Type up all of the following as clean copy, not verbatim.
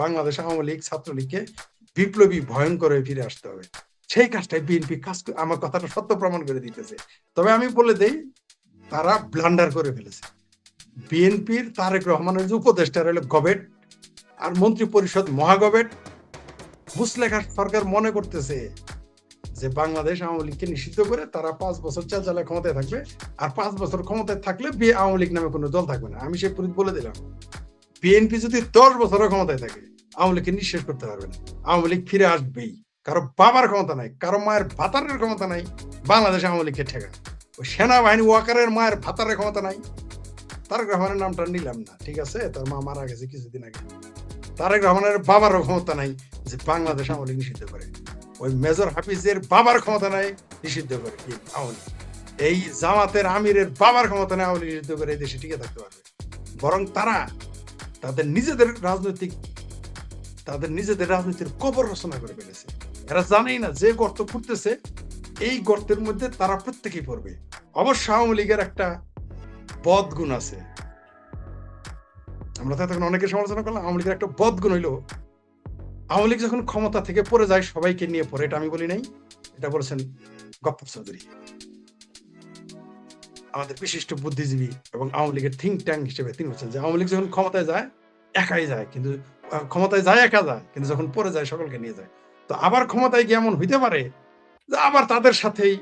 বাংলাদেশ আওয়ামী লীগ ছাত্রলীগকে বিপ্লবী ভয়ঙ্কর হয়ে ফিরে আসতে হবে। সেই কাজটাই বিএনপি কাজ আমার কথাটা সত্য প্রমাণ করে দিতেছে। তবে আমি বলে দেই, তারা ব্লান্ডার করে ফেলেছে। বিএনপির তারেক রহমানের যে উপদেষ্টা রইল গবেট, আর মন্ত্রী পরিষদ মহাগবেট। মুসলেখা সরকার মনে করতেছে যে বাংলাদেশ আওয়ামী লীগকে নিষিদ্ধ করে তারা 5 বছর চালায় ক্ষমতায় থাকবে, আর 5 বছর ক্ষমতায় থাকলে আওয়ামী লীগ নামে কোনো দল থাকবে না। আমি সে বলে দিলাম, বিএনপি যদি 10 বছরের ক্ষমতায় থাকে আওয়ামী লীগকে নিঃশেষ করতে পারবে না। আওয়ামী লীগ ফিরে আসবেই। কারো বাবার ক্ষমতা নাই, কারো মায়ের ভাতারের ক্ষমতা নাই বাংলাদেশ আওয়ামী লীগকে ঠেকায়। ওই সেনাবাহিনী ওয়াকারের মায়ের ভাতারের ক্ষমতা নাই। তারেক রহমানের নামটা নিলাম না, ঠিক আছে, তার মা মারা গেছে কিছুদিন আগে। তারেক রহমানের বাবারও ক্ষমতা নাই যে বাংলাদেশ আওয়ামী লীগ নিষিদ্ধ করে। ওই মেজর হাফিজের বাবার ক্ষমতা নাই নিষিদ্ধ করে কি আওয়ামী লীগ। এই জামাতের আমিরের বাবার ক্ষমতা নাই আওয়ামী লীগ নিষিদ্ধ করে এই দেশে টিকে থাকতে পারবে। বরং তারা তাদের নিজেদের রাজনীতির কবর রচনা করে ফেলেছে। এরা জানেই না যে গর্ত খুঁড়তেছে এই গর্তের মধ্যে তারা প্রত্যেকেই পড়বে। অবশ্য আওয়ামী লীগের একটা বদগুণ আছে, আমরা তো তখন অনেকে সমালোচনা করলাম। আওয়ামী লীগের একটা বদগুণ হইলো, আওয়ামী লীগ যখন ক্ষমতা থেকে পড়ে যায় সবাইকে নিয়ে পড়ে। এটা আমি বলি নাই, এটা বলেছেন গফফর চৌধুরী, আমাদের বিশিষ্ট বুদ্ধিজীবী এবং আওয়ামী লীগের থিঙ্ক ট্যাঙ্ক হিসেবে। তিনি বলছেন যে আওয়ামী লীগ যখন ক্ষমতায় যায় একাই যায়, কিন্তু ক্ষমতায় যায় একা যায়, কিন্তু যখন পড়ে যায় সকলকে নিয়ে যায়। তো আবার ক্ষমতায় গিয়ে এমন হইতে পারে যে আবার তাদের সাথেই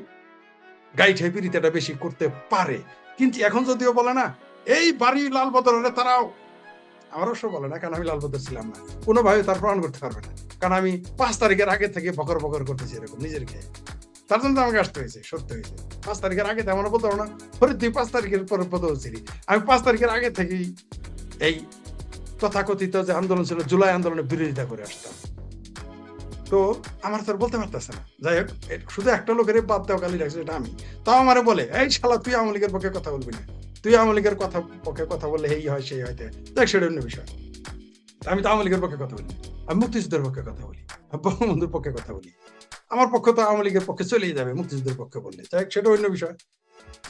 গাইঠে পিড়িতেটা বেশি করতে পারে। কিন্তু এখন যদিও বলে না এই বাড়ি লাল বদল হলে তারাও, আমার অবশ্য বলে না, কারণ আমি লাল বদল ছিলাম না, কোনোভাবে তার প্রমাণ করতে পারবে না, কারণ আমি 5 তারিখের আগে থেকে বকর বকর করতেছি এরকম নিজের খেয়ে। তার জন্য তো আমাকে আসতে হয়েছে, সত্য হয়েছে। 5 তারিখের আগে তেমন বলতে পারবো না, ফরিদ তুই 5 তারিখের পরে বদল ছিলি। আমি 5 তারিখের আগে থেকেই এই তথাকথিত যে আন্দোলন ছিল জুলাই আন্দোলনের বিরোধিতা করে আসতাম। তো আমার তো বলতে পারতেছে না। যাই হোক, শুধু একটা লোকের বাদ দেওয়া গালি রাখছে, এটা আমি। তাও আমারে বলে এই শালা তুই আওয়ামী লীগের পক্ষে কথা বলবি না, তুই আওয়ামী লীগের পক্ষে কথা বললে এই হয় সেই হয়, দেখ সেটা অন্য বিষয়। আমি তো আওয়ামী লীগের পক্ষে কথা বলি, আমি মুক্তিযুদ্ধের পক্ষে কথা বলি, বঙ্গবন্ধুর পক্ষে কথা বলি। আমার পক্ষে তো আওয়ামী লীগের পক্ষে চলেই যাবে মুক্তিযুদ্ধের পক্ষে বললে, যাই হোক সেটা অন্য বিষয়।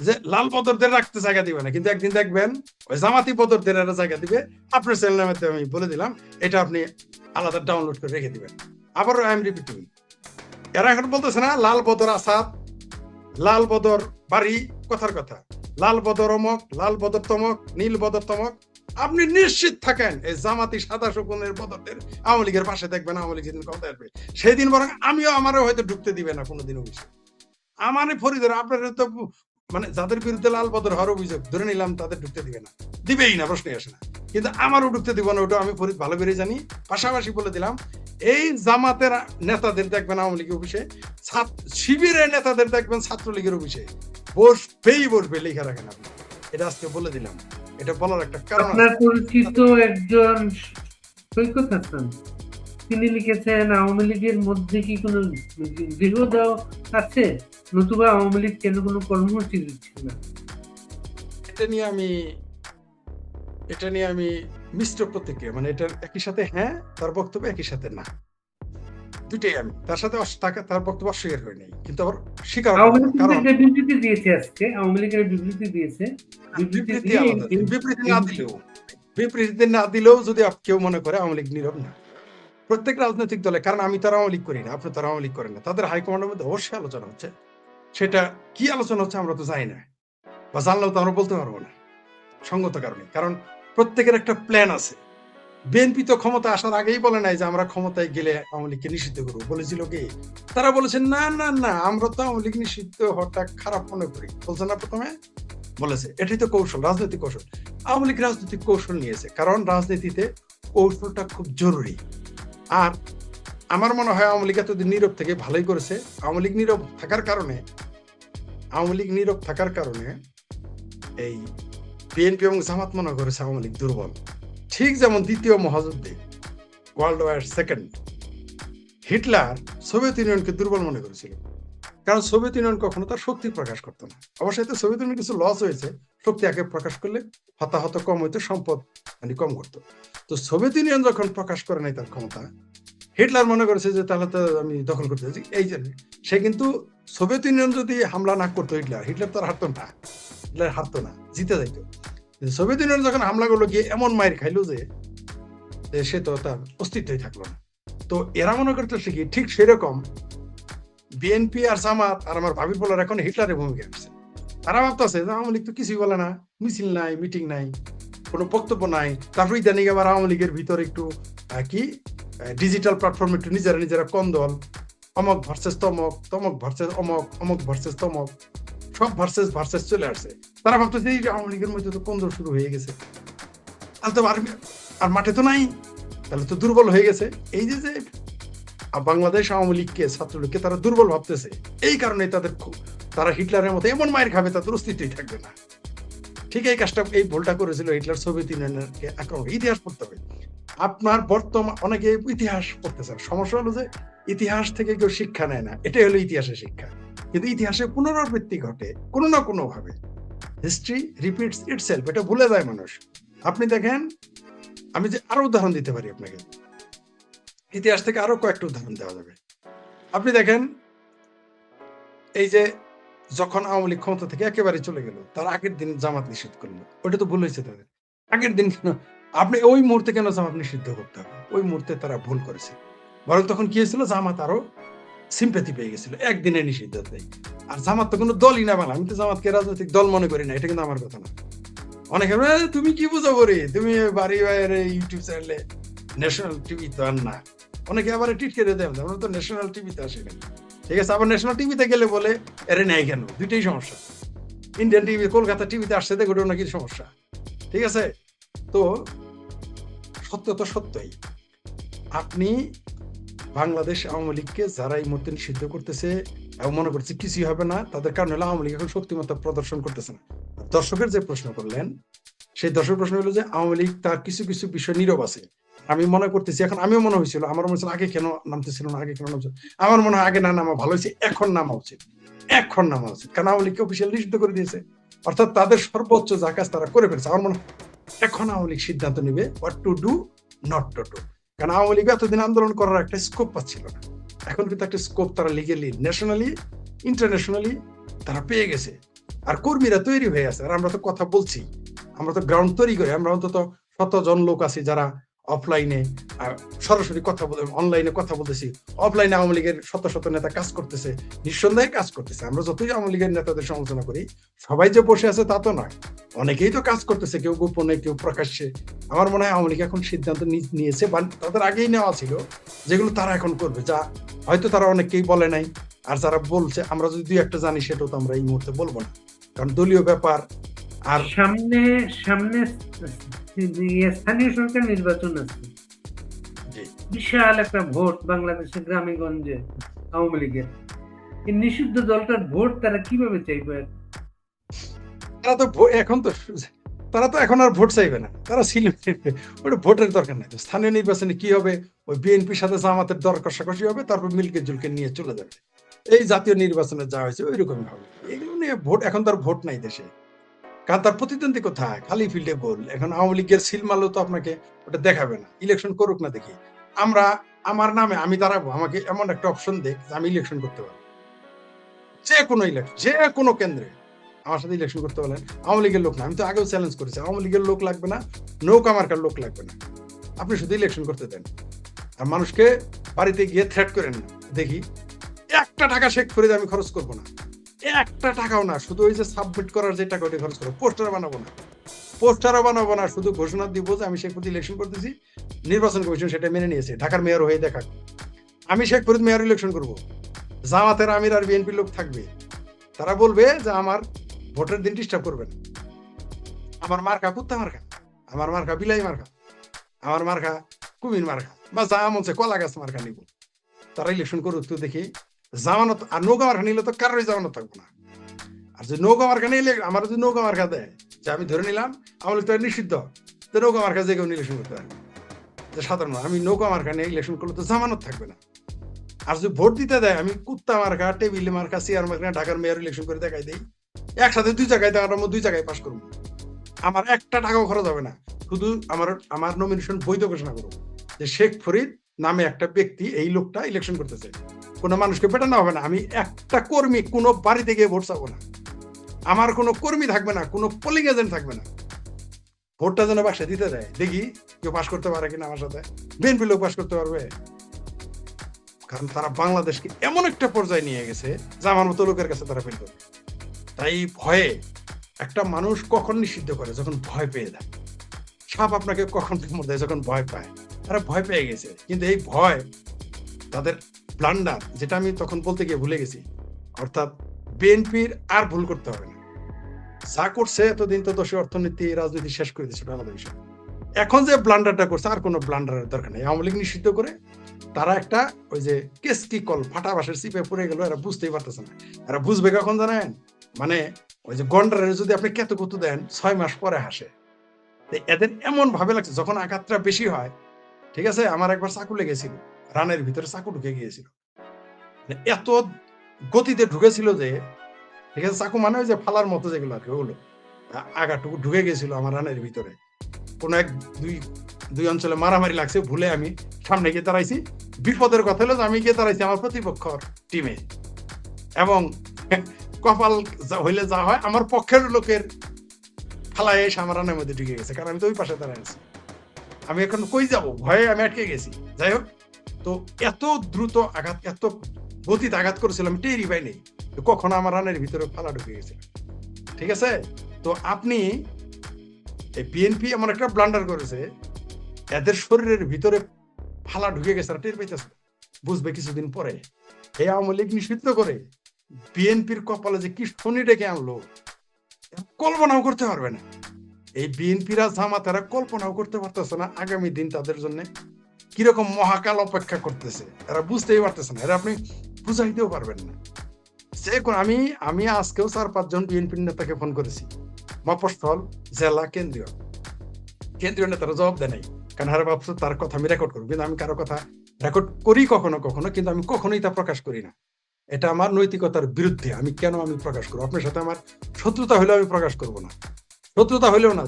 যে লাল বদরদের রাখতে জায়গা দিবে না, কিন্তু একদিন দেখবেন ওই জামাতি বদরদের এরা জায়গা দিবে। আপনার চ্যানেলের মাধ্যমে আমি বলে দিলাম, এটা আপনি আলাদা ডাউনলোড করে রেখে দিবেন। আবার আই এম রিপিটিং, এরা এখন বলতেছে না লাল বদর আসাদ, লাল বদর বাড়ি, কথার কথা লাল বদর অমক, লাল বদর তমক, নীল বদর তমক। আপনি নিশ্চিত থাকেন এই জামাতি সাদা শকুনের বদরদের আওয়ামী লীগের পাশে দেখবেন। আওয়ামী লীগ যেদিন ক্ষমতায় আসবে সেদিন বরং আমারও হয়তো ঢুকতে দিবে না কোনোদিন অভিযোগ। আমার ফরিদের আপনার তো মানে যাদের বিরুদ্ধে লাল বদর হওয়ার অভিযোগ ধরে নিলাম তাদের ঢুকতে দিবে না, দিবেই না, প্রশ্নই আসে না। কিন্তু আমারও ঢুকতে দিব না, ওটা আমি ফরিদ ভালো করে জানি। পাশাপাশি বলে দিলাম, এই জামাতের নেতাদের দেখবেন আওয়ামী লীগের অফিসে, শিবিরের নেতাদের দেখবেন ছাত্রলীগের অফিসে, বসবে লেখা রাখেন আপনি। এটা আজকে বলে দিলাম, এটা বলার একটা কারণ। আপনার পরিচিত একজন সৈকত হাসান, তিনি লিখেছেন আওয়ামী লীগের মধ্যে কি কোনো গৃহদাহ আছে, নতুবা আওয়ামী লীগ কেন কোনো কর্মসূচি দিচ্ছে না? এটা নিয়ে আমি মিশ্র প্রতিক্রিয়া, মানে এটার একই সাথে হ্যাঁ, তার বক্তব্য একই সাথে না, দুইটাই। আমি তার সাথে তার বক্তব্য অস্বীকার করি নাই, কিন্তু আবার স্বীকার আওয়ামী লীগ কিন্তু একটা বিবৃতি দিয়েছে আজকে, আওয়ামী লীগের বিবৃতি দিয়েছে। বিবৃতি না দিলেও যদি কেউ মনে করে আওয়ামী লীগ নীরব না, প্রত্যেক রাজনৈতিক দলে, কারণ আমি তার আওয়ামী লীগ করি না, আপনি তার আওয়ামী লীগ করেন না, তাদের হাইকমান্ডের মধ্যে অবশ্যই আলোচনা হচ্ছে। সেটা কি আলোচনা হচ্ছে আমরা তো জানি না, বা জানলেও তো আমরা বলতে পারবো না সঙ্গত কারণে, কারণ প্রত্যেকের একটা প্ল্যান আছে। বিএনপি তো ক্ষমতা আসার আগেই বলে নাই যে আমরা ক্ষমতায় গেলে আওয়ামী লীগকে নিষিদ্ধ করবো, বলেছিল কি? তারা বলেছেন না না না, আমরা তো আওয়ামী লীগ নিষিদ্ধ হওয়াটা খারাপ মনে করি, বলছে না প্রথমে, বলেছে। এটাই তো কৌশল, রাজনৈতিক কৌশল। আওয়ামী লীগ রাজনৈতিক কৌশল নিয়েছে, কারণ রাজনীতিতে কৌশলটা খুব জরুরি। আর আমার মনে হয় আওয়ামী লীগ এতদিন নীরব থেকে ভালোই করেছে। আওয়ামী লীগ নীরব থাকার কারণে এই বিএনপি এবং জামাত মনে করেছে আওয়ামী লীগ দুর্বল। ঠিক যেমন দ্বিতীয় মহাযুদ্ধে, world war second, Hitler Soviet ইউনিয়নকে দুর্বল মনে করেছিল, কারণ সোভিয়েত ইউনিয়ন কখনো তার শক্তি প্রকাশ করতো না। অবশ্যই তো সোভিয়েত ইউনিয়ন কিছু লস হয়েছে, শক্তি আগে প্রকাশ করলে হতাহত কম হইতো, সম্পদ মানে কম করতো। তো সোভিয়েত ইউনিয়ন যখন প্রকাশ করে নাই তার ক্ষমতা, হিটলার মনে করেছে যে তাহলে তো আমি দখল করতে চাই। এই জন্য সে কিন্তু সোভিয়েত ইউনিয়ন যদি হামলা না করতো, হিটলার তো আর হারতো না, জিতে যাইতো। সোভিয়েত ইউনিয়ন যখন হামলা করলো, গিয়ে এমন মায়ের খাইলো যে সে তো তার অস্তিত্বই থাকলো না। তো এরা মনে করতেছে কি ঠিক সেরকম বিএনপি আর জামাত আর আমার ভাবি বলার এখন হিটলারের ভূমিকা নিচ্ছে। তারা ভাবতেছে যে আওয়ামী লীগ তো কিছুই বলে না, মিছিল নাই, মিটিং নাই, কোনো বক্তব্য নাই। তারপর ইদানিং আবার আওয়ামী লীগের ভিতরে একটু কি ডিজিটাল প্ল্যাটফর্মে একটু নিজেরা কন্দল, অমক ভার্সেস তমক, তমক ভার্সেস অমক, অমক ভার্সেস তমক, সব ভার্সেস চলে আসছে। তারা ভাবতেছে এই যে আওয়ামী লীগের মধ্যে তো কন্দল শুরু হয়ে গেছে, তাহলে তো আর মাঠে তো নাই, তাহলে তো দুর্বল হয়ে গেছে। এই যে বাংলাদেশ আওয়ামী লীগকে, ছাত্রলীগকে তারা দুর্বল ভাবতেছে, এই কারণে তারা হিটলারের মতো এমন মায়ের খাবে তাদের অস্তিত্বই থাকবে না। ঠিক এই কাজটা, এই ভুলটা করেছিল হিটলার সোভিয়েত ইউনিয়নকে আক্রমণ। ইতিহাস পড়তে হবে আপনার। বর্তমান অনেকে ইতিহাস পড়তে চান, সমস্যা হলো যে ইতিহাস থেকে কেউ শিক্ষা নেয় না, এটাই হলো ইতিহাসের শিক্ষা। কিন্তু ইতিহাসে পুনরাবৃত্তি ঘটে কোনো না কোনো ভাবে, হিস্ট্রি রিপিটস ইটসেলফ, এটা ভুলে যায় মানুষ। আপনি দেখেন, আমি যে আরো উদাহরণ দিতে পারি আপনাকে, ইতিহাস থেকে আরো কয়েকটা উদাহরণ দেওয়া যাবে। আপনি দেখেন, এই যে যখন আওয়ামী লীগ ক্ষমতা থেকে একেবারে চলে গেল, তার আগের দিন জামাত নিষিদ্ধ করলো, ওটা তো ভুল হয়েছে তাদের। আগের দিন কেন আপনি ওই মুহূর্তে কেন জামাত নিষিদ্ধ করতে হবে? ওই মুহূর্তে তারা ভুল করেছে। বরং তখন কি হয়েছিল, জামাত আরো সিম্প্যাথি পেয়ে গেছিল একদিনে নিষিদ্ধ দেয়। আর জামাত তো কোনো দলই না বানা, আমি তো জামাতকে রাজনৈতিক দল মনে করি না, এটা কিন্তু আমার কথা না। অনেকে তুমি কি বুঝো রে, তুমি বাড়ি বাইরে ইউটিউব চ্যানেলে, ন্যাশনাল টিভি তো আর না। অনেকে আবার টিটকে দেয়, আমরা তো ন্যাশনাল টিভিতে আসি না, ঠিক আছে। আবার ন্যাশনাল টিভিতে গেলে বলে এরে নেই কেন, দুইটাই সমস্যা। ইন্ডিয়ান টিভি, কলকাতা টিভিতে আসছে দেখো ওটা নাকি সমস্যা, ঠিক আছে। তো সত্য তো সত্যই, আপনি বাংলাদেশ আওয়ামী লীগকে যারা এই মুহূর্তে নিষিদ্ধ করতেছে এবং মনে করছে কিছুই হবে না, তাদের কারণে হলো আওয়ামী লীগ এখন শক্তিমত্তা প্রদর্শন করতেছে না। দর্শকের যে প্রশ্ন করলেন, সেই দর্শক প্রশ্ন হলো যে আওয়ামী লীগ তার কিছু কিছু বিষয় নীরব আছে। আমি মনে করতেছি, এখন আমিও মনে হয়েছিল, আমার মনে হচ্ছিল আগে কেন নামতেছিল না, আগে কেন নামছিল, আমার মনে হয় আগে না নামা ভালো হয়েছে, এখন নামা উচিত, এখন নামা উচিত। কারণ আওয়ামী লীগকে অফিসিয়াল নিষিদ্ধ করে দিয়েছে, অর্থাৎ তাদের সর্বোচ্চ যা কাজ তারা করে ফেলছে। আমার মনে হয় এখন আওয়ামী লীগ সিদ্ধান্ত নিবে what to do, not to do. কারণ আওয়ামী লীগ এতদিন আন্দোলন করার একটা স্কোপ পাচ্ছিল না, এখন কিন্তু একটা স্কোপ তারা লিগেলি, ন্যাশনালি, ইন্টারন্যাশনালি তারা পেয়ে গেছে। আর কর্মীরা তৈরি হয়ে আছে, আর আমরা তো কথা বলছি, আমরা তো গ্রাউন্ড তৈরি করি। আমরা অন্তত 100 জন লোক আছি যারা অফলাইনে সরাসরি কথা বলে, অনলাইনে কথা বলতেছি। অফলাইনে আওয়ামী লীগের শত নেতা কাজ করতেছে, নিঃসন্দেহে কাজ করতেছে। আমরা যতই আওয়ামী লীগের নেতাদের সমালোচনা করি, সবাই যে বসে আছে তা তো নয়, অনেকেই তো কাজ করতেছে, কেউ গোপনে, কেউ প্রকাশ্যে। আমার মনে হয় আওয়ামী লীগ এখন সিদ্ধান্ত নিয়েছে, বা তাদের আগেই নেওয়া ছিল, যেগুলো তারা এখন করবে, যা হয়তো তারা অনেকেই বলে নাই। আর যারা বলছে, আমরা যদি 2-1টা জানি, সেটাও তো আমরা এই মুহূর্তে বলবো না, কারণ দলীয় ব্যাপার। আর সামনে স্থানীয় সরকার নির্বাচন আছে, বিশাল একটা ভোট বাংলাদেশের গ্রামে গঞ্জে আওয়ামী লীগের। এই নিষিদ্ধ দলটার ভোট তারা কিভাবে চাইবে? তারা তো তারা তো এখন আর ভোট চাইবে না, তারা ওটা ভোটের দরকার নাই। স্থানীয় নির্বাচনে কি হবে, ওই বিএনপির সাথে জামাতের দর কষাকষি হবে, তারপর মিলকে জুলকে নিয়ে চলে যাবে। এই জাতীয় নির্বাচনে যা হয়েছে ওই রকমই হবে। এগুলো নিয়ে ভোট, এখন তার ভোট নাই দেশে, কারণ তার প্রতিদ্বন্দ্বী কোথায়, খালি ফিল্ডে গোল। এখন আওয়ামী লীগের সিল মারলেও তো আপনাকে ওটা দেখাবে না, ইলেকশন করুক না দেখি। আমার নামে আমি দাঁড়াবো, আমাকে এমন একটা অপশন দেখ যে আমি ইলেকশন করতে পারবো, যে কোনো ইলেকশন, যে কোনো কেন্দ্রে আমার সাথে ইলেকশন করতে বলেন। আওয়ামী লীগের লোক না, আমি তো আগেও চ্যালেঞ্জ করেছি, আওয়ামী লীগের লোক লাগবে না, নৌকা মার্কার লোক লাগবে না, আপনি শুধু ইলেকশন করতে দেন। আর মানুষকে বাড়িতে গিয়ে থ্রেট করেন না, দেখি 1টা টাকা শেখ ফরিদ আমি খরচ করবো না, 1টা টাকাও না, শুধু ওই যে সাবমিট করার যে টাকা ওটা খরচ করবো। পোস্টারও বানাবো না, শুধু ঘোষণা দিব যে আমি শেখ ফরিদ ইলেকশন করতেছি, নির্বাচন কমিশন সেটা মেনে নিয়েছে, ঢাকার মেয়র হয়ে দেখা, আমি শেখ ফরিদ মেয়র ইলেকশন করবো। জামাতের আমির আর বিএনপির লোক থাকবে, তারা বলবে যে আমার ভোটের দিন ডিস্টার্ব করবেন, আমার মার্কা কুত্তা মার্কা, আমার মার্কা বিলাই মার্কা, আমার মার্কা কুমির মার্কা, বা যা মন চায় কলা গাছ মার্কা নিব। তারা ইলেকশন করুক তো দেখি। জামানত আর নৌকা মার্কা নিলে তো কারোরই জামানত থাকবো না। আর যে নৌকা মার্কা নিলে, আমার যদি নৌকা মার্কা দেয়, যে আমি ধরে নিলাম আওয়ামী লীগ নিষিদ্ধ, তো নৌকা মার্কা যে কেউ ইলেকশন করতে পারবে, যে সাধারণ আমি নৌকা মার্কা নিয়ে ইলেকশন করলে তো জামানত থাকবে না। আর যদি ভোট দিতে দেয়, আমি কুত্তা মার্কা, টেবিল মার্কা, চেয়ার মার্কা, ঢাকার মেয়র ইলেকশন করে দেখাই দিই, একসাথে 2 জায়গায় দেওয়ার মধ্যে 2 জায়গায় পাস করবো, আমার 1টা টাকাও খরচ হবে না, শুধু আমার নমিনেশন বৈধ ঘোষণা করবো যে শেখ ফরিদ নামে একটা ব্যক্তি, এই লোকটা ইলেকশন করতেছে, কোনো মানুষকে পেটানো হবে না। আমি একটা কর্মী কোনো বাড়িতে গিয়ে ভোট চাবো না, আমার কোনো কর্মী থাকবে না, কোনো পোলিং এজেন্ট থাকবে না, ভোটটা যেন বাসায় দিতে দেয়, দেখি কেউ পাশ করতে পারে কিনা আমার সাথে। বিএনপি লোক পাশ করতে পারবে? কারণ তারা বাংলাদেশকে এমন একটা পর্যায়ে নিয়ে গেছে যে আমার মতো লোকের কাছে তারা ফেল করবে। তাই ভয়ে একটা মানুষ কখন নিষিদ্ধ করে? যখন ভয় পেয়ে যায়। সাপ আপনাকে কখন কামড় দেয়? যখন ভয় পায়। তারা ভয় পেয়ে গেছে, কিন্তু এই ভয় তাদের ব্লান্ডার, যেটা আমি তখন বলতে গিয়ে ভুলে গেছি, অর্থাৎ বিএনপির আর ভুল করতে হবে না। যা করছে এতদিন তো দোষী অর্থনীতি রাজনীতি শেষ করে দিয়েছিল আলাদা বিষয়। এখন যে ব্লান্ডারটা করছে আর কোনো ব্লান্ডারের দরকার নেই। আওয়ামী লীগ নিষিদ্ধ করে তারা একটা ওই যে কেসকি কল ফাটা বাঁশের চিপে পড়ে গেল, এরা বুঝতেই পারতেছে না। এরা বুঝবে কখন জানেন? মানে ওই যে গন্ডারের যদি আপনি কেতু কুতু দেন 6 মাস পরে হাসে। এদের এমন ভাবে লাগছে যখন আঘাতটা বেশি হয়। ঠিক আছে, আমার একবার চাকু লেগেছিল, রানের ভিতরে চাকু ঢুকে গিয়েছিল, এত গতিতে ঢুকেছিল যে, ঠিক আছে, চাকু মানে ওই যে ফালার মতো যেগুলো আর কি, ওগুলো আগাটুকু ঢুকে গেছিল আমার রানের ভিতরে। কোন এক দুই অঞ্চলে মারামারি লাগছে, ভুলে আমি সামনে গিয়ে দাঁড়াইছি। বিপদের কথা হলো যে আমি গিয়ে দাঁড়াইছি আমার প্রতিপক্ষ টিমে, এবং কপাল হইলে যা হয় আমার পক্ষের লোকের ফালায় এসে আমার রানের মধ্যে ঢুকে গেছে, কারণ আমি তো ওই পাশে দাঁড়াই আছি। আমি এখন কই যাব, ভয়ে আমি আটকে গেছি। যাই হোক, তো এত দ্রুত আঘাত, এত গতিতে আঘাত করেছিলাম, টেরি পাই নেই কখন আমার রানের ভিতরে ফালা ঢুকে গেছে। ঠিক আছে, তো আপনি বিএনপি এমন একটা ব্লান্ডার করেছে, এদের শরীরের ভিতরে ফালা ঢুকে গেছে, টের পাইতেছে, বুঝবে কিছুদিন পরে। এই আওয়ামী লীগ নিষিদ্ধ করে বিএনপির কপালে যে কি শনি ডেকে আনলো, কল্পনাও করতে পারবে না। এই বিএনপিরা জামাতেরা কল্পনাও করতে পারতেছে না আগামী দিন তাদের জন্য কিরকম মহাকাল অপেক্ষা করতেছে। এরা বুঝতেই পারতেছে না, এরা আপনি বুঝাইতেও পারবেন না। আমি আজকেও 4-5 জন বিএনপির নেতাকে ফোন করেছি, মফস্বল, জেলা, কেন্দ্রীয় নেতারা জবাব দেয় নাই, কারণ হারা ভাবছো তার কথা আমি রেকর্ড করবো। কিন্তু আমি কারো কথা রেকর্ড করি কখনো কখনো, কিন্তু আমি কখনোই তা প্রকাশ করি না। এটা আমার নৈতিকতার বিরুদ্ধে। আমি কেন আমি প্রকাশ করবো? আপনার সাথে আমার শত্রুতা হলেও আমি প্রকাশ করব না, শত্রুতা হলেও না।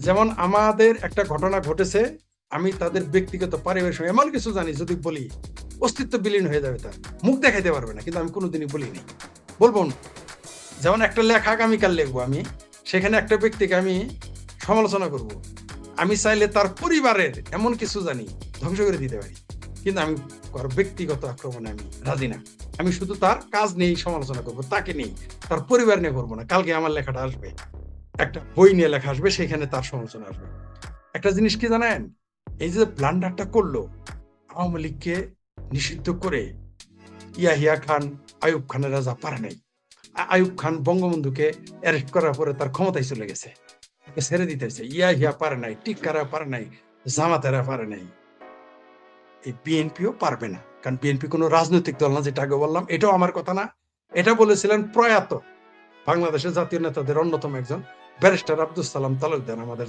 যেমন আমাদের একটা ঘটনা ঘটেছে, আমি তাদের ব্যক্তিগত পারিবারিক এমন কিছু জানি, যদি বলি অস্তিত্ব বিলীন হয়ে যাবে, তার মুখ দেখাইতে পারবে না, কিন্তু আমি কোনোদিনই বলিনি, বলবো না। যেমন একটা লেখা আগামীকাল লিখবো আমি, সেখানে একটা ব্যক্তিকে আমি সমালোচনা করব, আমি চাইলে তার পরিবারের এমন কিছু জানি ধ্বংস করে দিতে পারি, কিন্তু আমি ব্যক্তিগত আক্রমণে আমি রাজি না। আমি শুধু তার কাজ নিয়েই সমালোচনা করবো, তাকে নিয়ে, তার পরিবার নিয়ে করবো না। কালকে আমার লেখাটা আসবে, একটা বই নিয়ে লেখা আসবে, সেখানে তার সমালোচনা আসবে। একটা জিনিস কি জানেন, এই যে ব্লান্ডারটা করলো আওয়ামী লীগকে নিষিদ্ধ করে, ইয়াহিয়া খান, আইয়ুব খানেরা যা পারে নাই। আইয়ুব খান বঙ্গবন্ধুকে অ্যারেস্ট করার পরে তার ক্ষমতায় চলে গেছে, ছেড়ে দিতেছে। ইয়াহিয়া পারে নাই, টিক্কারা পারে নাই, জামাতেরা পারে নাই, এই বিএনপিও পারবে না। কারণ বিএনপি কোনো রাজনৈতিক দল না, যেটা আগে বললাম। এটাও আমার কথা না, এটা বলেছিলেন প্রয়াত বাংলাদেশের জাতীয় নেতাদের অন্যতম একজন ব্যারিস্টার আব্দুল সালাম তালুকদার, আমাদের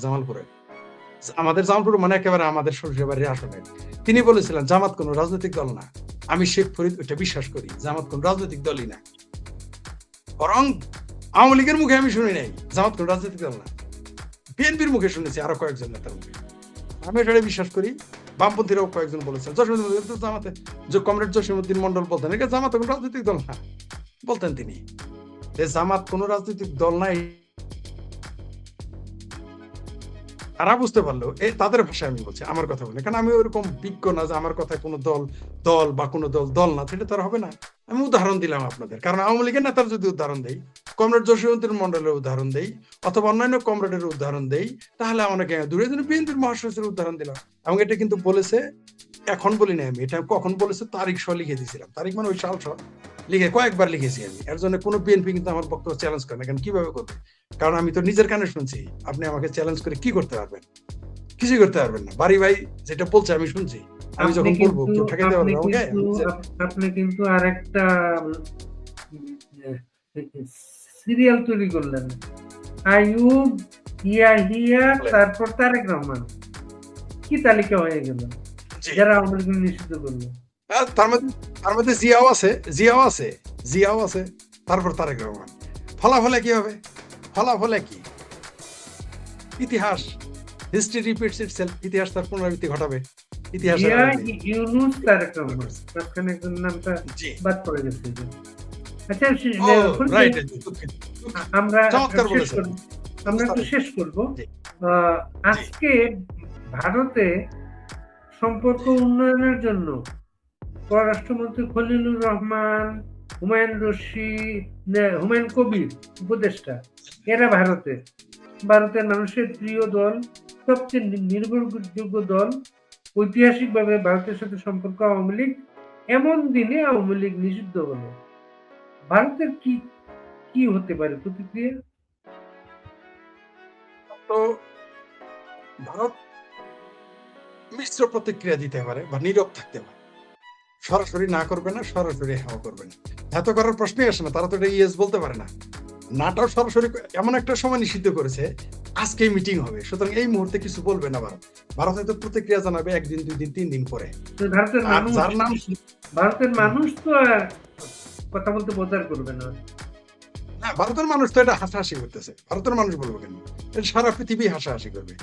জামালপুর মানে একেবারে আমাদের শ্বশুরবাড়ির আসনে। তিনি বলেছিলেন জামাত কোনো রাজনৈতিক দল না। আমি শেখ ফরিদ ওইটা বিশ্বাস করি, জামাত কোন রাজনৈতিক দলই না। বরং আওয়ামী লীগের মুখে আমি শুনি নাই জামাত কোন রাজনৈতিক দল না, বিএনপির মুখে শুনেছি আরো কয়েকজন নেতার মুখে। আমি এটা বিশ্বাস করি। বামপন্থীরাও কয়েকজন বলেছেন, জামাতে যে কমরেড জসিমউদ্দিন মন্ডল বলতেন এটা জামাত কোন রাজনৈতিক দল না, বলতেন তিনি। জামাত কোন রাজনৈতিক দল নাই তারা বুঝতে পারলো, তাদের ভাষায় আমি বলছি, আমার কথা বলি। কারণ আমি ওইরকম বিজ্ঞ না যে আমার কথায় কোনো দল বা কোনো দল না, সেটা তার হবে না। আমি উদাহরণ দিলাম আপনাদের, কারণ আওয়ামী লীগের নেতার যদি উদাহরণ দেই, কমরেড জসিমউদ্দিন মন্ডলের উদাহরণ দেই, অথবা অন্যান্য কমরেডের উদাহরণ দেই, তাহলে আমাকে দূরে বিএনপির মহাসচিবের উদাহরণ দিলাম। এবং এটা কিন্তু বলেছে, এখন বলি না আমি, এটা কখন বলেছে, তারিখ সহ লিখে দিয়েছিলাম। তারিখ মানে ওই সাল সহ লিখে কয়েকবার লিখেছি আমি। এর জন্য কোনো বিএনপি কিন্তু আমার বক্তব্য চ্যালেঞ্জ করে না। কারণ কিভাবে করবে? কারণ আমি তো নিজের কানে শুনছি। আপনি আমাকে চ্যালেঞ্জ করে কি করতে পারবেন? কিছুই করতে পারবেন না। বাড়ি ভাই যেটা বলছে আমি শুনছি, আমি যখন বলবো কেউ ঠেকাইতে পারবে না আমাকে। আপনি কিন্তু আরেকটা সিরিয়াল তৈরি করলেন, আইয়ুব, ইয়াহিয়া, তারপর তারেক রহমান, কি তালিকা হয়ে গেল যারা আওয়ামী লীগ নিষিদ্ধ করলো। তার মধ্যে জিয়াও আছে, তারপর তারেক রহমান। ফলাফলে কি হবে? ফলাফলে কি? ইতিহাস, হিস্ট্রি রিপিটস ইটসেলফ। ইতিহাস তার পুনরাবৃত্তি ঘটাবে। ইতিহাস ইউনূস, তারেক রহমান, মাঝখানে একজন নামটা বাদ পড়ে গেছে। আচ্ছা, আমরা আমরা একটু মুস্তাফিজ। শেষ করব। জি, আহ, জি। আজকে ভারতে সম্পর্ক উন্নয়নের জন্য পররাষ্ট্রমন্ত্রী খলিলুর রহমান, হুমায়ুন রশিদ, হুমায়ুন কবির উপদেষ্টা, এরা ভারতের মানুষের প্রিয় দল, সবচেয়ে নির্ভরযোগ্য দল। ঐতিহাসিকভাবে ভারতের সাথে সম্পর্ক আওয়ামী লীগ, এমন দিনে আওয়ামী লীগ নিষিদ্ধ হলো। ভারতের কি কি হতে পারে প্রতিক্রিয়া? তো ভারত মিশ্র প্রতিক্রিয়া দিতে পারে বা নীরব থাকতে পারে। সরাসরি না করবে না, সরাসরি হ্যাঁ করবে না। এত করার প্রশ্নই আসে না। তারা তো এটা ইয়েস বলতে পারে না। নাটাও সরাসরি এমন একটা সময় নিষিদ্ধ করেছে, আজকেই মিটিং হবে। সুতরাং এই মুহূর্তে কিছু বলবে না ভারত। ভারত হয়তো প্রতিক্রিয়া জানাবে ১ দিন, ২ দিন, ৩ দিন পরে। তো ভারতের আর মানুষ যার নাম ভারতের হুম, মানুষ তো আর কথা বলতে বদার করবে না। না ভারতের মানুষ তো এটা হাসাহাসি করতেছে। ভারতের মানুষ বলবে কেন? এটা সারা পৃথিবী হাসাহাসি করবে।